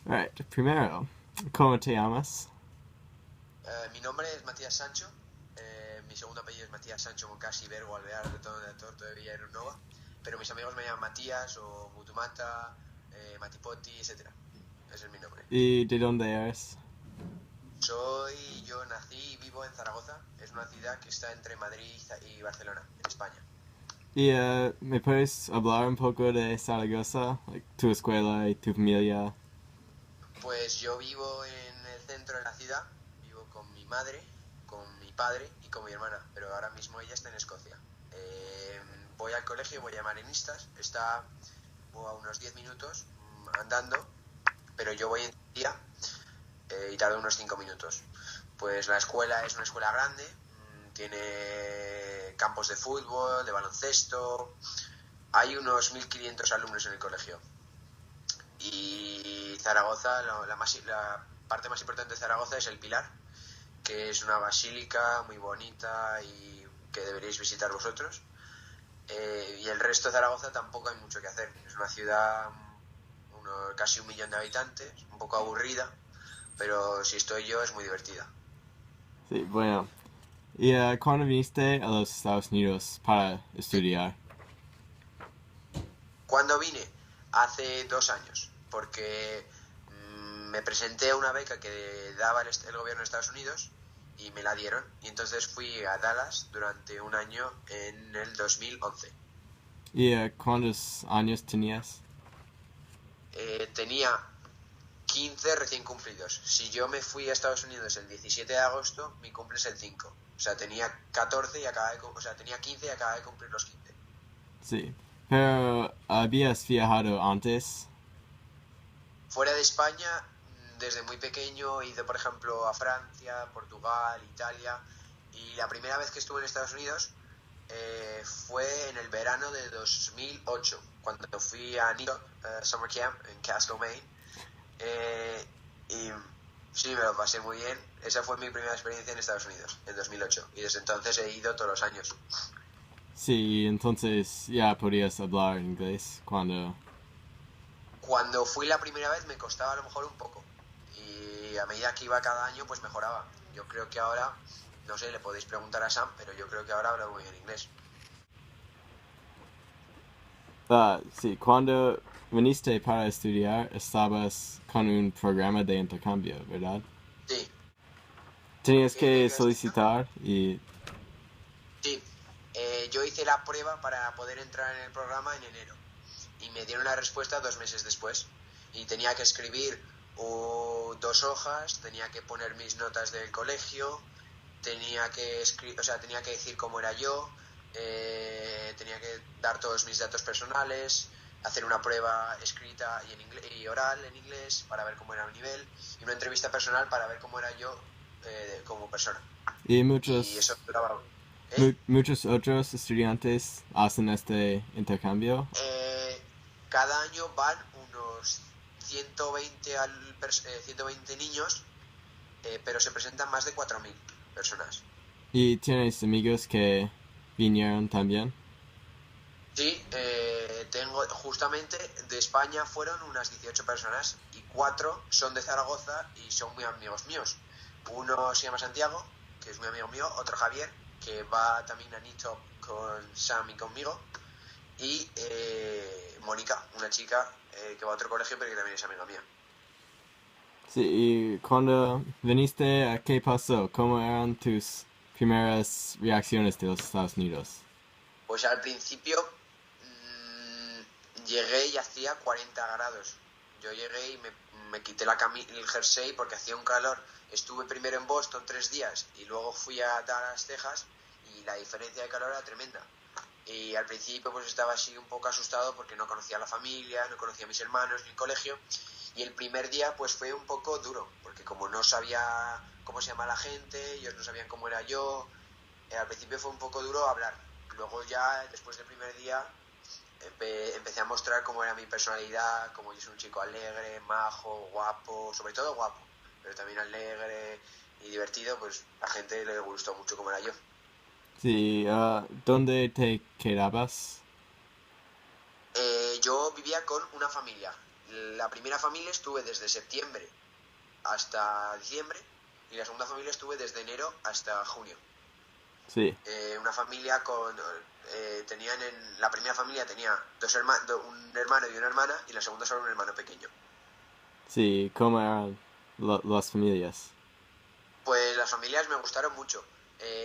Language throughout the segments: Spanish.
Alright, primero, ¿cómo te llamas? Mi nombre es Matías Sancho. Mi segundo apellido es Matías Sancho Moncasi Vergo Alvear de todo de Torto de Villa Nova. Pero mis amigos me llaman Matías o Mutumata, Matipoti, etcétera. Ese es mi nombre. ¿Y de dónde eres? Yo nací y vivo en Zaragoza. Es una ciudad que está entre Madrid y Barcelona, en España. ¿Y me puedes hablar un poco de Zaragoza? Like, tu escuela y tu familia. Pues yo vivo en el centro de la ciudad. Vivo con mi madre, con mi padre y con mi hermana. Pero ahora mismo ella está en Escocia. Voy al colegio, voy a Marinistas. Está a unos 10 minutos andando, pero yo voy en día y tardo unos 5 minutos. Pues la escuela es una escuela grande, tiene campos de fútbol, de baloncesto, hay unos 1.500 alumnos en el colegio. Y Zaragoza, la parte más importante de Zaragoza es el Pilar, que es una basílica muy bonita y que deberíais visitar vosotros. Y el resto de Zaragoza tampoco hay mucho que hacer. Es una ciudad casi 1 millón de habitantes, un poco aburrida, pero si estoy yo es muy divertida. Sí, bueno. ¿Y cuándo viniste a los Estados Unidos para estudiar? ¿Cuándo vine? Hace 2 años, porque me presenté a una beca que daba el gobierno de Estados Unidos y me la dieron. Y entonces fui a Dallas durante un año en el 2011. ¿Y cuántos años tenías? Tenía 15 recién cumplidos. Si yo me fui a Estados Unidos el 17 de agosto, mi cumple es el 5. O sea, tenía 14 y tenía 15 y acababa de cumplir los 15. Sí. Pero habías viajado antes. Fuera de España, desde muy pequeño he ido, por ejemplo, a Francia, Portugal, Italia. Y la primera vez que estuve en Estados Unidos fue en el verano de 2008, cuando fui a Nido Summer Camp en Castle, Maine. Y sí, me lo pasé muy bien. Esa fue mi primera experiencia en Estados Unidos, en 2008. Y desde entonces he ido todos los años. Sí, entonces ya podías hablar inglés cuando... Cuando fui la primera vez me costaba a lo mejor un poco. Y a medida que iba cada año, pues mejoraba. Yo creo que ahora, no sé, le podéis preguntar a Sam, pero yo creo que ahora hablo muy bien inglés. Sí, cuando viniste para estudiar estabas con un programa de intercambio, ¿verdad? Sí. Tenías ¿Qué que ibas diciendo? solicitar y... Sí. Yo hice la prueba para poder entrar en el programa en enero. Y me dieron la respuesta 2 meses después. Y tenía que escribir 2 hojas, tenía que poner mis notas del colegio, tenía que decir cómo era yo, tenía que dar todos mis datos personales, hacer una prueba escrita y, y oral en inglés para ver cómo era mi nivel, y una entrevista personal para ver cómo era yo como persona. Y Y eso muchos, duraba. ¿Eh? muchos otros estudiantes hacen este intercambio. Eh, Cada año van unos 120 niños, pero se presentan más de 4.000 personas. Y tienes amigos que vinieron también. Sí, tengo justamente de España fueron unas 18 personas y 4 son de Zaragoza y son muy amigos míos. Uno se llama Santiago, que es muy amigo mío, otro Javier, que va también a Nito con Sam y conmigo, y Mónica, una chica que va a otro colegio pero que también es amiga mía. Sí, y cuando viniste, ¿qué pasó? ¿Cómo eran tus primeras reacciones de los Estados Unidos? Pues al principio llegué y hacía 40 grados. Yo llegué y me quité el jersey porque hacía un calor. Estuve primero en Boston 3 días y luego fui a Dallas, Texas, y la diferencia de calor era tremenda. Y al principio pues estaba así un poco asustado porque no conocía a la familia, no conocía a mis hermanos ni el colegio. Y el primer día pues fue un poco duro, porque como no sabía cómo se llama la gente, ellos no sabían cómo era yo, al principio fue un poco duro hablar. Luego ya, después del primer día, empecé a mostrar cómo era mi personalidad, como yo soy un chico alegre, majo, guapo, sobre todo guapo, pero también alegre y divertido, pues a la gente le gustó mucho cómo era yo. Sí, ¿dónde te quedabas? Yo vivía con una familia. la primera familia estuve desde septiembre hasta diciembre y la segunda familia estuve desde enero hasta junio. Sí. Una familia con... la primera familia tenía un hermano y una hermana y la segunda solo un hermano pequeño. Sí, ¿cómo eran las familias? Pues las familias me gustaron mucho.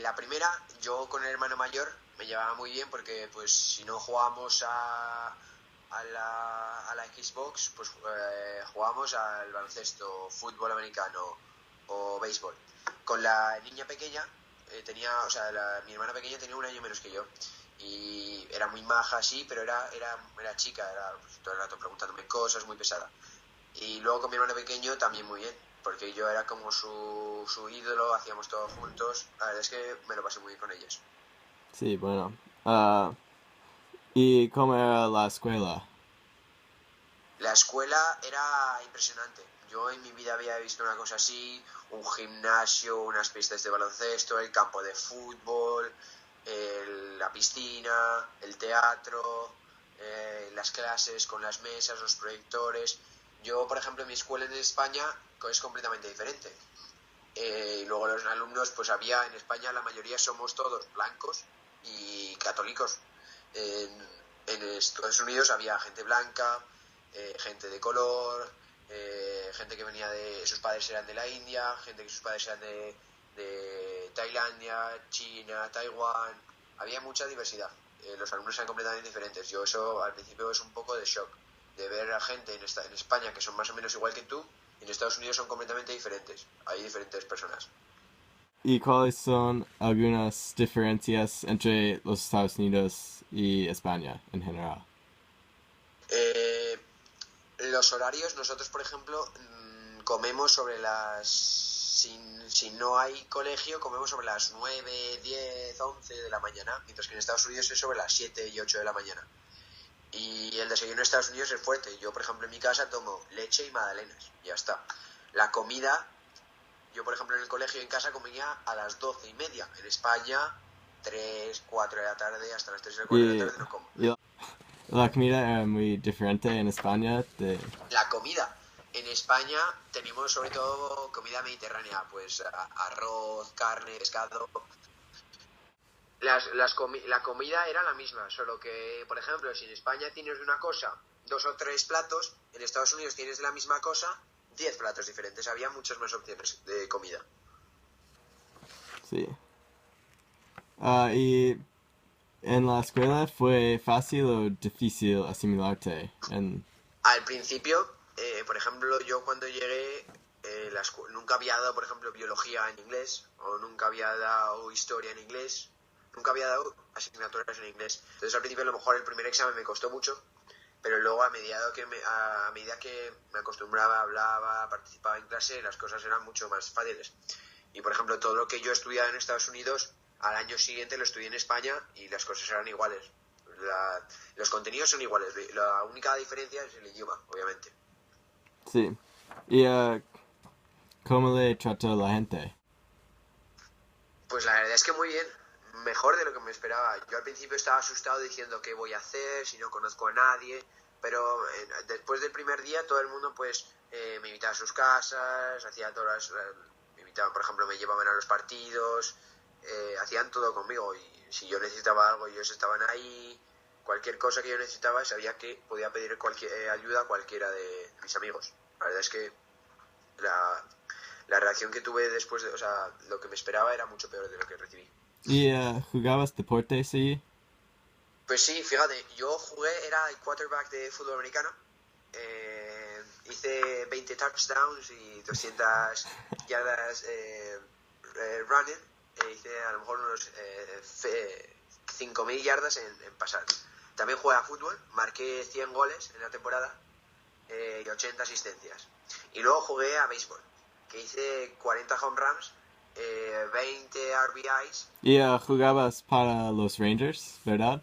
La primera, yo con el hermano mayor me llevaba muy bien porque pues si no jugábamos a la Xbox, pues jugábamos al baloncesto, fútbol americano o béisbol. Con la niña pequeña, mi hermana pequeña tenía un año menos que yo y era muy maja, sí, pero era chica, era pues, todo el rato preguntándome cosas, muy pesada. Y luego con mi hermano pequeño también muy bien, porque yo era como su ídolo, hacíamos todo juntos. La verdad es que me lo pasé muy bien con ellos. Sí, bueno. ¿Y cómo era la escuela? La escuela era impresionante. Yo en mi vida había visto una cosa así, un gimnasio, unas pistas de baloncesto, el campo de fútbol, la piscina, el teatro, las clases con las mesas, los proyectores. Yo, por ejemplo, en mi escuela en España es completamente diferente. Y luego los alumnos, pues en España la mayoría somos todos blancos y católicos. En Estados Unidos había gente blanca, gente de color, gente que venía sus padres eran de la India, gente que sus padres eran de Tailandia, China, Taiwán. Había mucha diversidad. Los alumnos eran completamente diferentes. Yo eso al principio es un poco de shock, de ver a gente en España que son más o menos igual que tú, y en Estados Unidos son completamente diferentes. Hay diferentes personas. ¿Y cuáles son algunas diferencias entre los Estados Unidos y España en general? Eh, los horarios, nosotros por ejemplo comemos sobre si no hay colegio, comemos sobre las 9, 10, 11 de la mañana, mientras que en Estados Unidos es sobre las 7 y 8 de la mañana. Y el desayuno en Estados Unidos es fuerte. Yo, por ejemplo, en mi casa tomo leche y magdalenas. Y ya está. La comida, yo, por ejemplo, en el colegio y en casa comía a las 12:30. En España, 3, 4 de la tarde, hasta las 3 o 4 de la tarde no como. Y la comida era muy diferente en España. La comida. En España tenemos sobre todo comida mediterránea, pues arroz, carne, pescado. La comida era la misma, solo que, por ejemplo, si en España tienes una cosa, 2 o 3 platos, en Estados Unidos tienes la misma cosa, 10 platos diferentes. Había muchas más opciones de comida. Sí. ¿Y en la escuela fue fácil o difícil asimilarte? Al principio, por ejemplo, yo cuando llegué, nunca había dado, por ejemplo, biología en inglés, o nunca había dado historia en inglés, nunca había dado asignaturas en inglés. Entonces al principio a lo mejor el primer examen me costó mucho, pero luego a medida que me acostumbraba, hablaba, participaba en clase, las cosas eran mucho más fáciles. Y por ejemplo, todo lo que yo he estudiado en Estados Unidos, al año siguiente lo estudié en España y las cosas eran iguales. Los contenidos son iguales, la única diferencia es el idioma, obviamente. Sí. ¿Y cómo le trató la gente? Pues la verdad es que muy bien, mejor de lo que me esperaba. Yo al principio estaba asustado diciendo qué voy a hacer si no conozco a nadie, pero después del primer día todo el mundo pues me invitaba a sus casas, hacía me invitaban, por ejemplo, me llevaban a los partidos, hacían todo conmigo y si yo necesitaba algo ellos estaban ahí, cualquier cosa que yo necesitaba sabía que podía pedir cualquier ayuda a cualquiera de mis amigos. La verdad es que la reacción que tuve después o sea, lo que me esperaba era mucho peor de lo que recibí. ¿Y jugabas deportes ahí? Pues sí, fíjate, yo era el quarterback de fútbol americano, hice 20 touchdowns y 200 yardas running, hice a lo mejor unos 5.000 yardas en pasar. También jugué a fútbol, marqué 100 goles en la temporada y 80 asistencias. Y luego jugué a béisbol, que hice 40 home runs, 20 RBIs. ¿Y jugabas para los Rangers, verdad?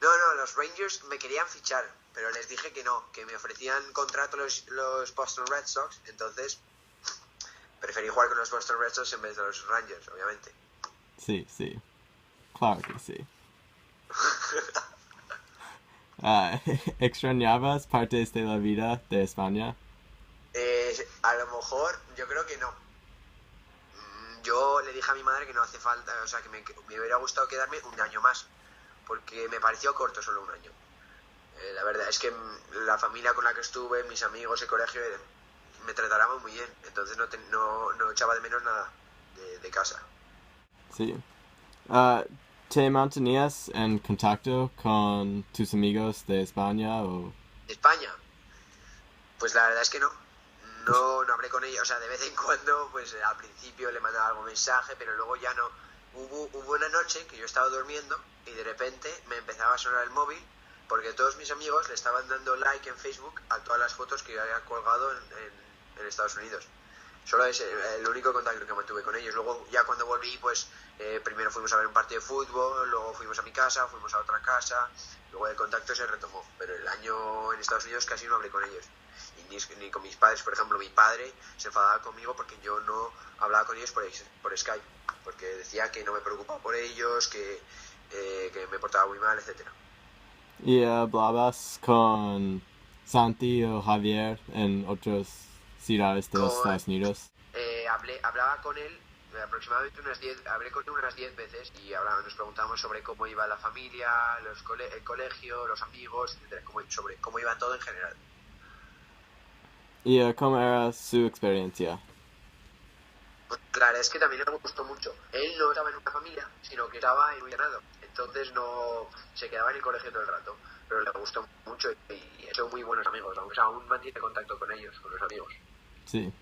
No, los Rangers me querían fichar, pero les dije que no, que me ofrecían contrato los Boston Red Sox, entonces preferí jugar con los Boston Red Sox en vez de los Rangers, obviamente. Sí, sí. Claro que sí. ¿Extrañabas partes de la vida de España? A lo mejor, yo creo que no. Yo le dije a mi madre que no hace falta, o sea, que me hubiera gustado quedarme un año más, porque me pareció corto solo un año. La verdad es que la familia con la que estuve, mis amigos, el colegio, me trataban muy bien, entonces no echaba de menos nada de casa. Sí. Ah, ¿te mantenías en contacto con tus amigos de España o...? España, pues la verdad es que no. No hablé con ella, o sea, de vez en cuando, pues al principio le mandaba algún mensaje, pero luego ya no. Hubo una noche que yo estaba durmiendo y de repente me empezaba a sonar el móvil porque todos mis amigos le estaban dando like en Facebook a todas las fotos que yo había colgado en Estados Unidos. Solo es el único contacto que mantuve con ellos. Luego ya cuando volví, pues primero fuimos a ver un partido de fútbol, luego fuimos a mi casa, fuimos a otra casa, luego el contacto se retomó. Pero el año en Estados Unidos casi no hablé con ellos. Y ni con mis padres, por ejemplo, mi padre se enfadaba conmigo porque yo no hablaba con ellos por Skype, porque decía que no me preocupaba por ellos, que me portaba muy mal, etcétera. ¿Y hablabas con Santi o Javier en otras ciudades de los Con, Estados Unidos? hablaba con él aproximadamente hablé con él unas 10 veces y nos preguntábamos sobre cómo iba la familia, el colegio, los amigos, etcétera, sobre cómo iba todo en general. ¿Y cómo era su experiencia? Pues la verdad es que también me gustó mucho. Él no estaba en una familia, sino que estaba en un internado. Entonces no se quedaba en el colegio todo el rato. Pero le gustó mucho y son muy buenos amigos. Aún mantiene contacto con ellos, con los amigos. Sí.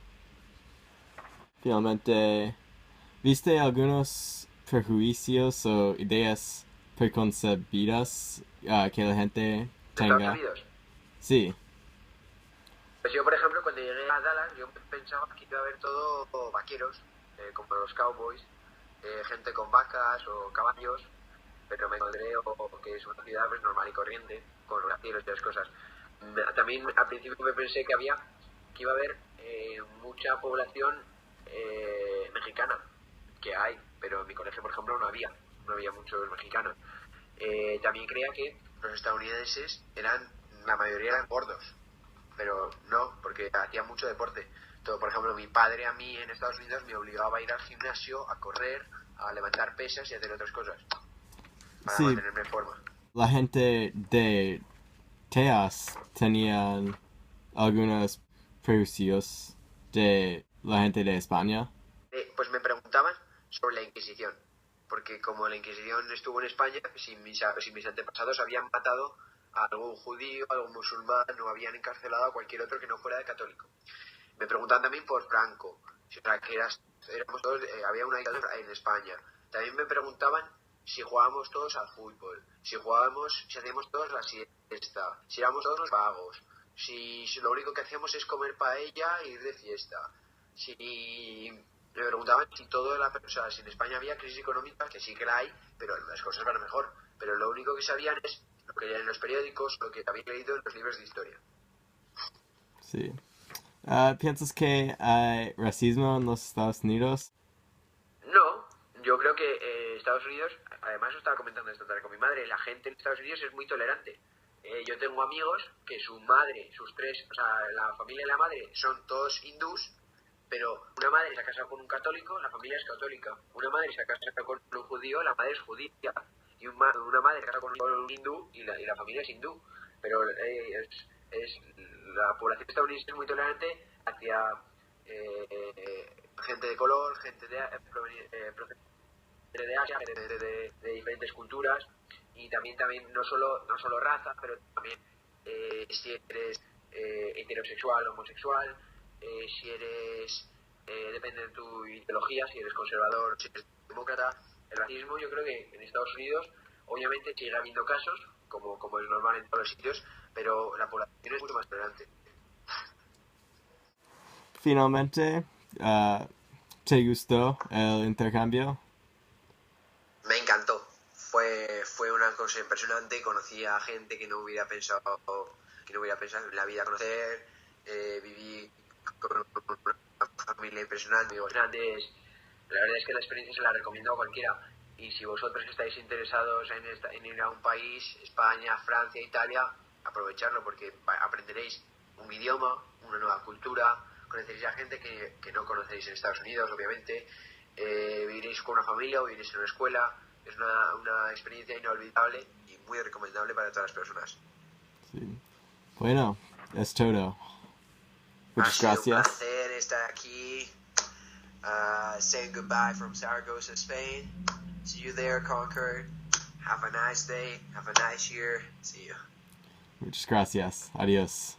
Finalmente, ¿viste algunos prejuicios o ideas preconcebidas que la gente ¿De Estados tenga? Unidos? Sí, Pues yo, por ejemplo, cuando llegué a Dallas, yo pensaba que iba a haber todo vaqueros, como los cowboys, gente con vacas o caballos, pero me encontré que es una ciudad pues, normal y corriente, con rascacielos y las cosas. También al principio me pensé que iba a haber mucha población mexicana, que hay, pero en mi colegio, por ejemplo, no había muchos mexicanos. También creía que los estadounidenses la mayoría eran gordos, pero no, porque hacía mucho deporte. Todo, por ejemplo, mi padre a mí en Estados Unidos me obligaba a ir al gimnasio, a correr, a levantar pesas y a hacer otras cosas para sí, mantenerme en forma. la gente de Teas tenían algunos prejuicios de la gente de España. Pues me preguntaban sobre la Inquisición, porque como la Inquisición estuvo en España, si mis antepasados habían matado a algún judío, a algún musulmán, o habían encarcelado a cualquier otro que no fuera de católico. Me preguntaban también por Franco, o sea, éramos todos, había una dictadura en España. También me preguntaban si jugábamos todos al fútbol, si hacíamos todos la siesta, si éramos todos los vagos, si lo único que hacíamos es comer paella e ir de fiesta. Si me preguntaban si si en España había crisis económica, que sí que la hay, pero las cosas van mejor. Pero lo único que sabían es lo que leían en los periódicos, lo que habían leído en los libros de historia. Sí. ¿Piensas que hay racismo en los Estados Unidos? No, yo creo que Estados Unidos, además lo estaba comentando esta tarde con mi madre, la gente en Estados Unidos es muy tolerante. Yo tengo amigos que su madre, o sea, la familia de la madre son todos hindús, pero una madre se ha casado con un católico, la familia es católica. Una madre se ha casado con un judío, la madre es judía. Y una madre se ha casado con un hindú y la familia es hindú. Pero la población estadounidense es muy tolerante hacia gente de color, gente de Asia, gente de diferentes culturas y también no solo raza, pero también si eres heterosexual o homosexual, si eres depende de tu ideología, si eres conservador, si eres demócrata. El racismo yo creo que en Estados Unidos obviamente sigue habiendo casos, como es normal en todos los sitios, pero la población es mucho más tolerante. Finalmente, ¿te gustó el intercambio? Me encantó. Fue una cosa impresionante. Conocí a gente que no hubiera pensado en la vida conocer. Viví con una familia impresionante, amigos grandes. La verdad es que la experiencia se la recomiendo a cualquiera. Y si vosotros estáis interesados en ir a un país, España, Francia, Italia, aprovecharlo porque aprenderéis un idioma, una nueva cultura, conoceréis a gente que no conoceréis en Estados Unidos, obviamente, viviréis con una familia o viviréis en una escuela. Es una experiencia inolvidable y muy recomendable para todas las personas. Sí. Bueno, es todo. Muchas Ha sido un gracias. placer estar aquí. Saying goodbye from Zaragoza, Spain. See you there, Concord. Have a nice day. Have a nice year. See you. Muchas gracias. Adiós.